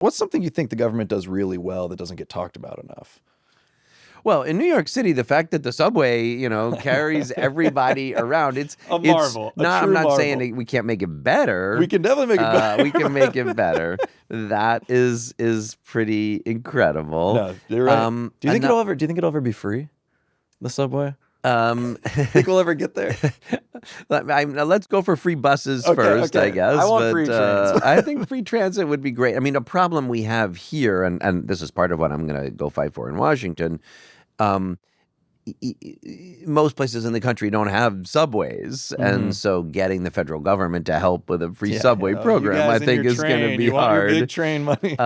What's something you think the government does really well that doesn't get talked about enough? Well, in New York City, the fact that the subway, carries everybody around, it's marvel. No, I'm not saying we can't make it better. We can definitely make it better. We can make it better. That is pretty incredible. No, you're right. Do you think it'll ever be free? The subway? Think we'll ever get there? Let's go for free buses first, I guess. I want free trains. I think free transit would be great. I mean, a problem we have here, and this is part of what I'm going to go fight for in Washington, most places in the country don't have subways, and so getting the federal government to help with a free subway program, I think, is going to be hard. Your big train money.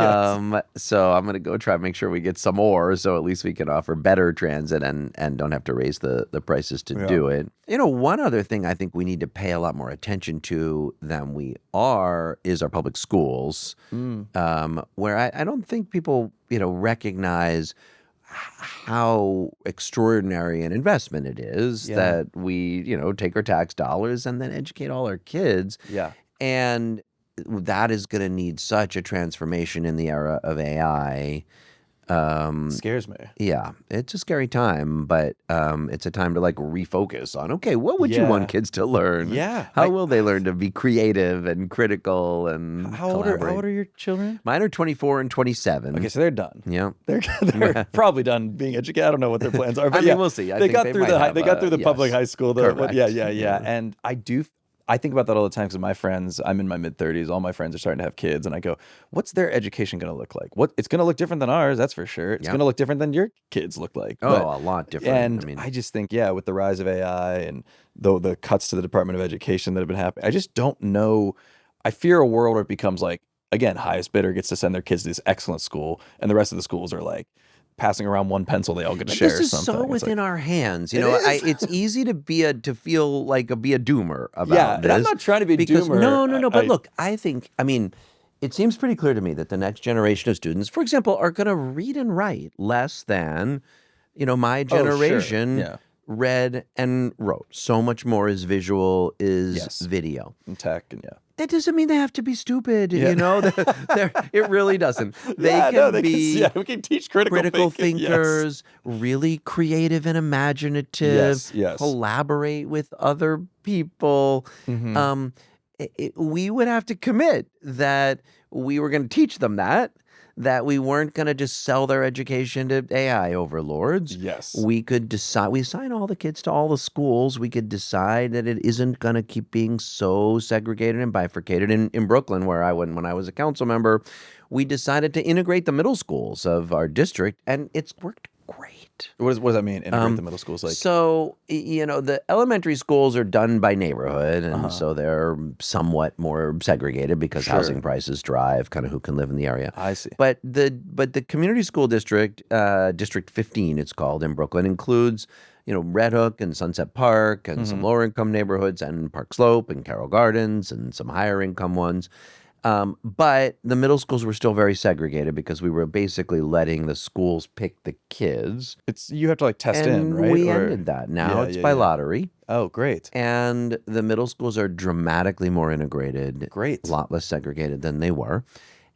So I'm going to go try to make sure we get some more, so at least we can offer better transit and don't have to raise the prices to do it. One other thing I think we need to pay a lot more attention to than we are is our public schools, where I don't think people recognize how extraordinary an investment it is that we, take our tax dollars and then educate all our kids. Yeah. And that is going to need such a transformation in the era of AI. Scares me. Yeah, it's a scary time, but it's a time to refocus on, okay, what would you want kids to learn? Yeah. How will they learn to be creative and critical and How old are your children? Mine are 24 and 27. Okay, so they're done. Yeah. They're probably done being educated. I don't know what their plans are, but I mean, we'll see. They got through the public high school. Correct. Yeah. And I think about that all the time because my friends, I'm in my mid-30s, all my friends are starting to have kids, and I go, what's their education going to look like? It's going to look different than ours, that's for sure. It's going to look different than your kids look like. A lot different. And I just think, with the rise of AI and the cuts to the Department of Education that have been happening, I just don't know. I fear a world where it becomes again, highest bidder gets to send their kids to this excellent school, and the rest of the schools are passing around one pencil they all get to share. This is something. so within our hands. It's easy to be a doomer about this. And I'm not trying to be a doomer. No. But look, it seems pretty clear to me that the next generation of students, for example, are going to read and write less than, my generation read and wrote. So much more is visual, is video. And tech, and That doesn't mean they have to be stupid, It really doesn't. We can teach critical thinkers, really creative and imaginative, yes. collaborate with other people. We would have to commit that we were going to teach them that we weren't going to just sell their education to AI overlords. Yes. We could decide, we assign all the kids to all the schools. We could decide that it isn't going to keep being so segregated and bifurcated. In Brooklyn, where when I was a council member, we decided to integrate the middle schools of our district, and it's worked great. What does that mean, integrate the middle schools? So, the elementary schools are done by neighborhood, and so they're somewhat more segregated because housing prices drive kind of who can live in the area. I see. But the community school district, District 15 it's called in Brooklyn, includes Red Hook and Sunset Park and some lower income neighborhoods and Park Slope and Carroll Gardens and some higher income ones. But the middle schools were still very segregated because we were basically letting the schools pick the kids. You have to test in, right? We ended that. Now it's by lottery. Oh, great. And the middle schools are dramatically more integrated. Great. A lot less segregated than they were.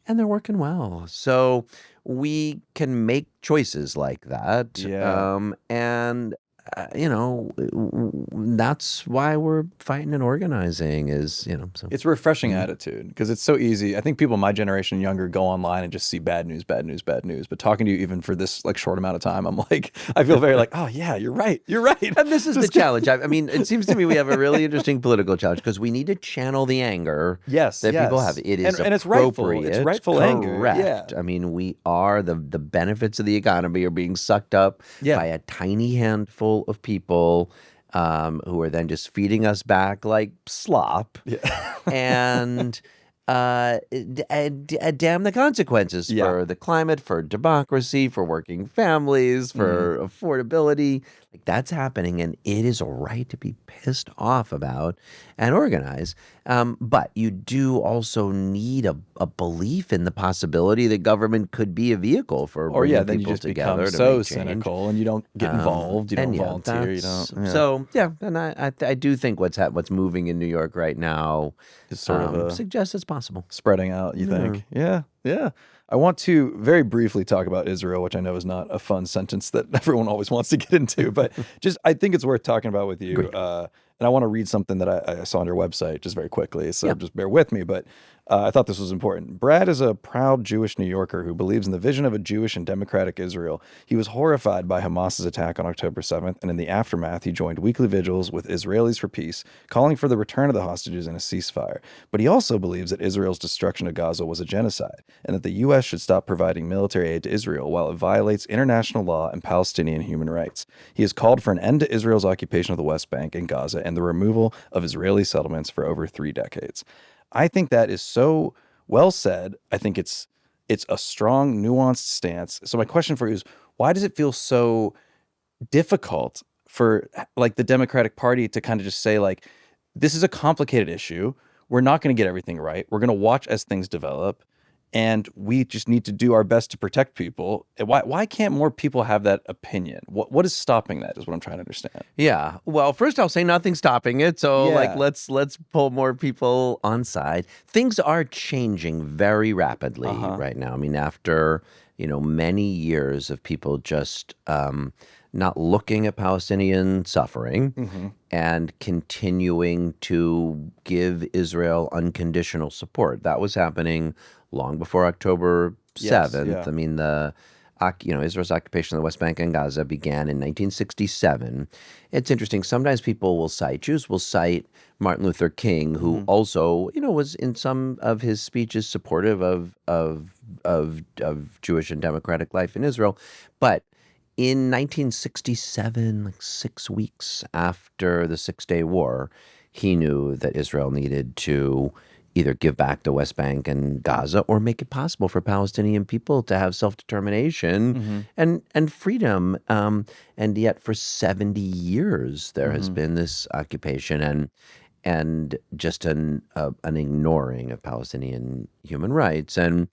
And they're working well. So we can make choices like that. Yeah. And that's why we're fighting and organizing so. It's a refreshing attitude because it's so easy. I think people my generation and younger go online and just see bad news. But talking to you even for this short amount of time, I'm I feel very oh yeah, you're right. And this is the challenge. It seems to me we have a really interesting political challenge because we need to channel the anger that people have. It is and it's rightful. It's rightful anger. Correct. Yeah. We are the benefits of the economy are being sucked up by a tiny handful of people who are then just feeding us back like slop. Yeah. And damn the consequences for the climate, for democracy, for working families, for affordability. That's happening, and it is a right to be pissed off about and organize. But you do also need a belief in the possibility that government could be a vehicle for bringing then you people just together become to so make change. cynical, and you don't get involved. You don't volunteer. You don't. Yeah. So and I do think what's moving in New York right now is sort of suggests it's possible. Spreading out. You think? Yeah. I want to very briefly talk about Israel, which I know is not a fun sentence that everyone always wants to get into, but just I think it's worth talking about with you. Agreed. And I want to read something that I saw on your website just very quickly, so Yeah. just bear with me. But I thought this was important. Brad is a proud Jewish New Yorker who believes in the vision of a Jewish and democratic Israel. He was horrified by Hamas's attack on October 7th, and in the aftermath, he joined weekly vigils with Israelis for Peace, calling for the return of the hostages and a ceasefire. But he also believes that Israel's destruction of Gaza was a genocide, and that the U.S. should stop providing military aid to Israel while it violates international law and Palestinian human rights. He has called for an end to Israel's occupation of the West Bank and Gaza and the removal of Israeli settlements for over 3 decades. I think that is so well said. I think it's a strong, nuanced stance. So my question for you is, why does it feel so difficult for like the Democratic Party to kind of just say like, this is a complicated issue. We're not going to get everything right. We're going to watch as things develop, and we just need to do our best to protect people. Why can't more people have that opinion? What is stopping that is what I'm trying to understand. Yeah. Well, first I'll say nothing's stopping it. So like Yeah. let's pull more people on side. Things are changing very rapidly right now. I mean, after, many years of people just not looking at Palestinian suffering and continuing to give Israel unconditional support. That was happening long before October 7th. yeah. I mean, Israel's occupation of the West Bank and Gaza began in 1967. It's interesting. Sometimes Jews will cite Martin Luther King, who also, was in some of his speeches supportive of Jewish and democratic life in Israel. But in 1967, like 6 weeks after the Six-Day War, he knew that Israel needed to either give back the West Bank and Gaza or make it possible for Palestinian people to have self-determination and freedom. And yet for 70 years, there has been this occupation and just an ignoring of Palestinian human rights. And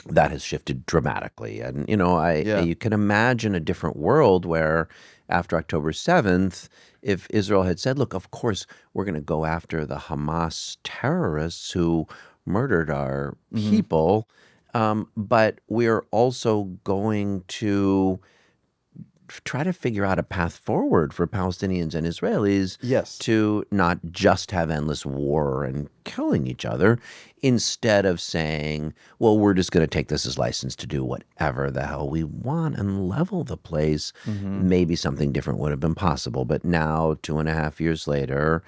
that has shifted dramatically. And, you can imagine a different world where after October 7th, if Israel had said, look, of course, we're going to go after the Hamas terrorists who murdered our people, but we're also going to try to figure out a path forward for Palestinians and Israelis to not just have endless war and killing each other, instead of saying, well, we're just going to take this as license to do whatever the hell we want and level the place. Maybe something different would have been possible. But now, 2.5 years later,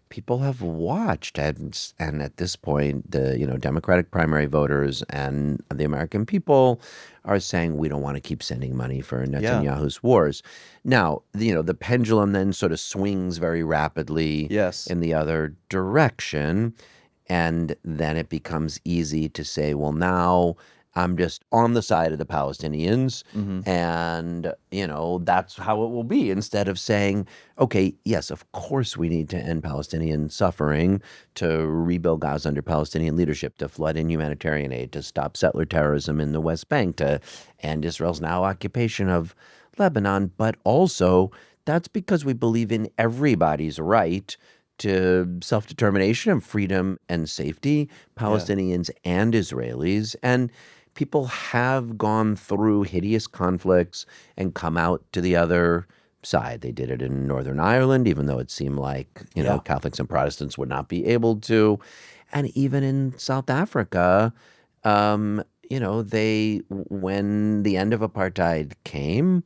people have watched, and at this point, the Democratic primary voters and the American people are saying we don't want to keep sending money for Netanyahu's wars. Now, the pendulum then sort of swings very rapidly in the other direction, and then it becomes easy to say, well, now I'm just on the side of the Palestinians, and, that's how it will be, instead of saying, okay, yes, of course we need to end Palestinian suffering, to rebuild Gaza under Palestinian leadership, to flood in humanitarian aid, to stop settler terrorism in the West Bank, to end Israel's now occupation of Lebanon. But also, that's because we believe in everybody's right to self-determination and freedom and safety, Palestinians and Israelis. And people have gone through hideous conflicts and come out to the other side. They did it in Northern Ireland, even though it seemed like, Catholics and Protestants would not be able to. And even in South Africa, when the end of apartheid came,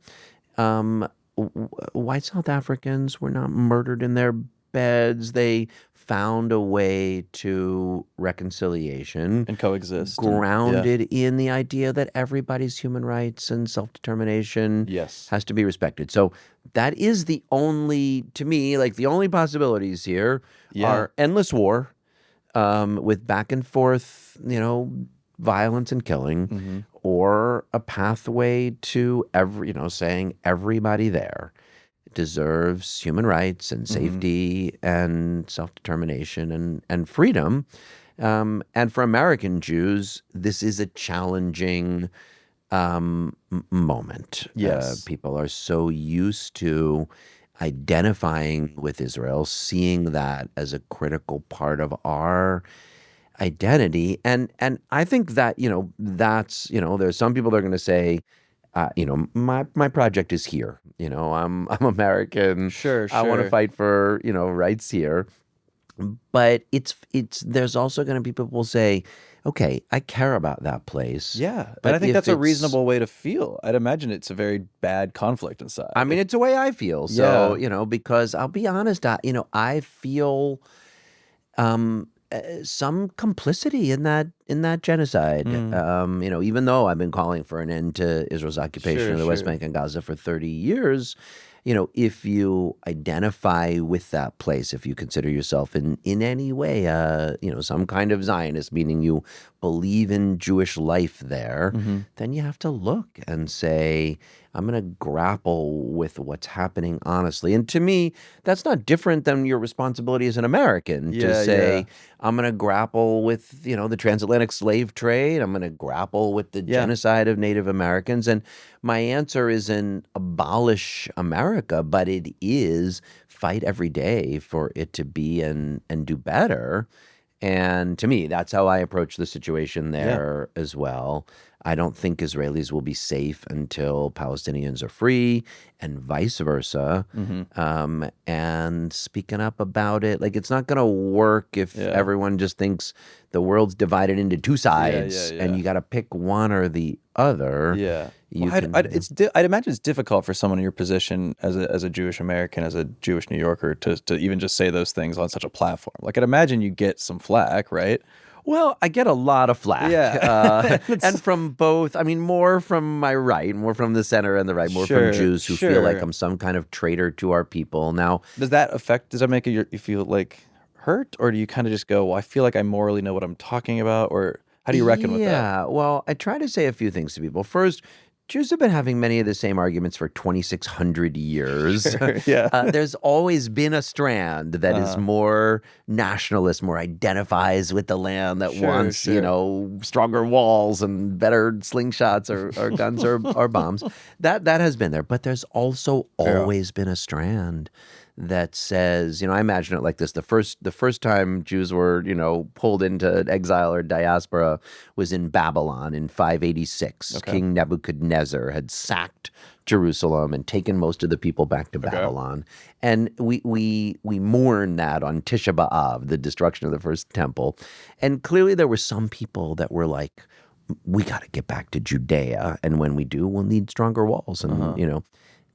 white South Africans were not murdered in their beds. They found a way to reconciliation And coexist. grounded in the idea that everybody's human rights and self-determination has to be respected. So that is the only, to me, like the only possibilities here are endless war with back and forth, violence and killing, or a pathway to saying everybody there deserves human rights and safety and self-determination and freedom. And for American Jews, this is a challenging moment. People are so used to identifying with Israel, seeing that as a critical part of our identity. And I think that, that's, there's some people that are going to say, my project is here. I'm American. Sure, I want to sure. fight for, rights here. But there's also going to be people who say, okay, I care about that place, Yeah, and but I think if that's a it's, reasonable way to feel. I'd imagine it's a very bad conflict inside. I mean, it's the way I feel. So, Yeah. because I'll be honest, I feel some complicity in that genocide. Mm, Even though I've been calling for an end to Israel's occupation sure, of the West sure. Bank and Gaza for 30 years, if you identify with that place, if you consider yourself in any way, some kind of Zionist, meaning you believe in Jewish life there, Hmm. then you have to look and say, I'm going to grapple with what's happening honestly. And to me, that's not different than your responsibility as an American to Yeah, yeah, say, I'm going to grapple with, the transatlantic slave trade. I'm going to grapple with the yeah. genocide of Native Americans. And my answer isn't abolish America, but it is fight every day for it to be and do better. And to me, that's how I approach the situation Yeah. there as well. I don't think Israelis will be safe until Palestinians are free, and vice versa. Hmm. And speaking up about it, like, it's not going to work if Yeah. everyone just thinks the world's divided into two Yeah, yeah, sides and yeah. you got to pick one or the other. Yeah. Well, You can, I'd imagine it's difficult for someone in your position as a Jewish American, as a Jewish New Yorker, to even just say those things on such a platform. Like, I'd imagine you get some flack, right? well, I get a lot of flack, Yeah. and It's, from both. I mean, more from my right, more from the center and the right, more from sure, Jews who feel like sure. I'm some kind of traitor to our people. Now, Does that make you feel like hurt, or do you kind of just go, well, I feel like I morally know what I'm talking about, or how do you reckon with that? yeah, well, I try to say a few things to people. First, Jews have been having many of the same arguments for 2,600 years. Sure. Yeah. There's always been a strand that is Uh, more nationalist, more identifies with the land, that sure, wants, sure. stronger walls and better slingshots or guns or bombs. That has been there. But there's also Yeah. always been a strand that says, I imagine it like this. The first time Jews were, pulled into exile or diaspora was in Babylon in 586. Okay. King Nebuchadnezzar had sacked Jerusalem and taken most of the people back to Okay. Babylon. And we mourn that on Tisha B'Av, the destruction of the first temple. And clearly there were some people that were like, we got to get back to Judea. And when we do, we'll need stronger walls. And, Uh-huh.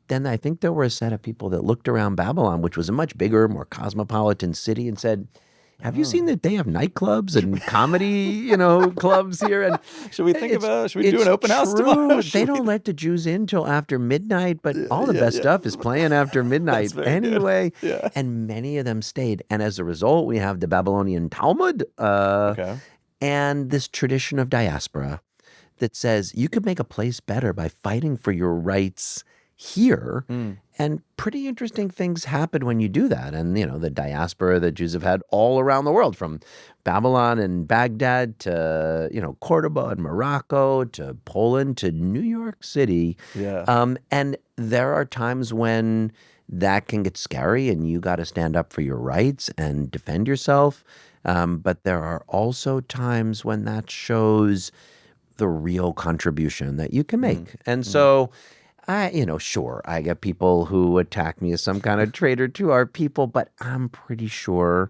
then I think there were a set of people that looked around Babylon, which was a much bigger, more cosmopolitan city, and said, have you seen Oh. that they have nightclubs and comedy, clubs here? And Should we do it's an open house tomorrow? true. They don't let the Jews in till after midnight, but all the Yeah, best yeah. stuff is playing after That's midnight very good. anyway. Yeah. And many of them stayed. And as a result, we have the Babylonian Talmud Okay. and this tradition of diaspora that says you could make a place better by fighting for your rights here. Mm. And pretty interesting things happen when you do that. And, the diaspora that Jews have had all around the world, from Babylon and Baghdad to, Cordoba and Morocco to Poland to New York City. Yeah. And there are times when that can get scary and you got to stand up for your rights and defend yourself. But there are also times when that shows the real contribution that you can make. Mm. And Mm. so sure, I get people who attack me as some kind of traitor to our people, but I'm pretty sure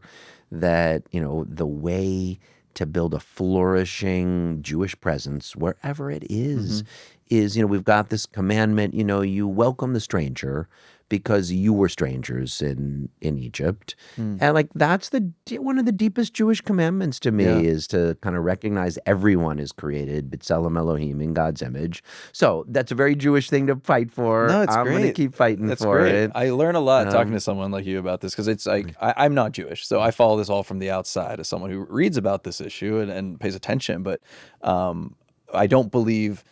that, the way to build a flourishing Jewish presence, wherever it Mhm. is, we've got this commandment, you welcome the stranger because you were strangers in Egypt. Mm. And like that's one of the deepest Jewish commandments to me Yeah. is to kind of recognize everyone is created, B'Tselem Elohim, in God's image. So that's a very Jewish thing to fight for. No, it's I'm going to great. keep fighting That's for great. it. I learn a lot talking to Um, someone like you about this because it's like I'm not Jewish, so I follow this all from the outside as someone who reads about this issue and pays attention. But I don't believe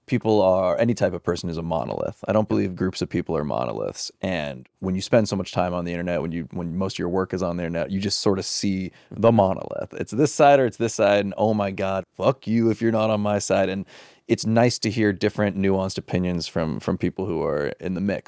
people are any type of person is a monolith. I don't believe groups of people are monoliths. And when you spend so much time on the internet, when most of your work is on the internet, you just sort of see the monolith. It's this side or it's this side, and oh my God, fuck you if you're not on my side. And it's nice to hear different nuanced opinions from people who are in the mix.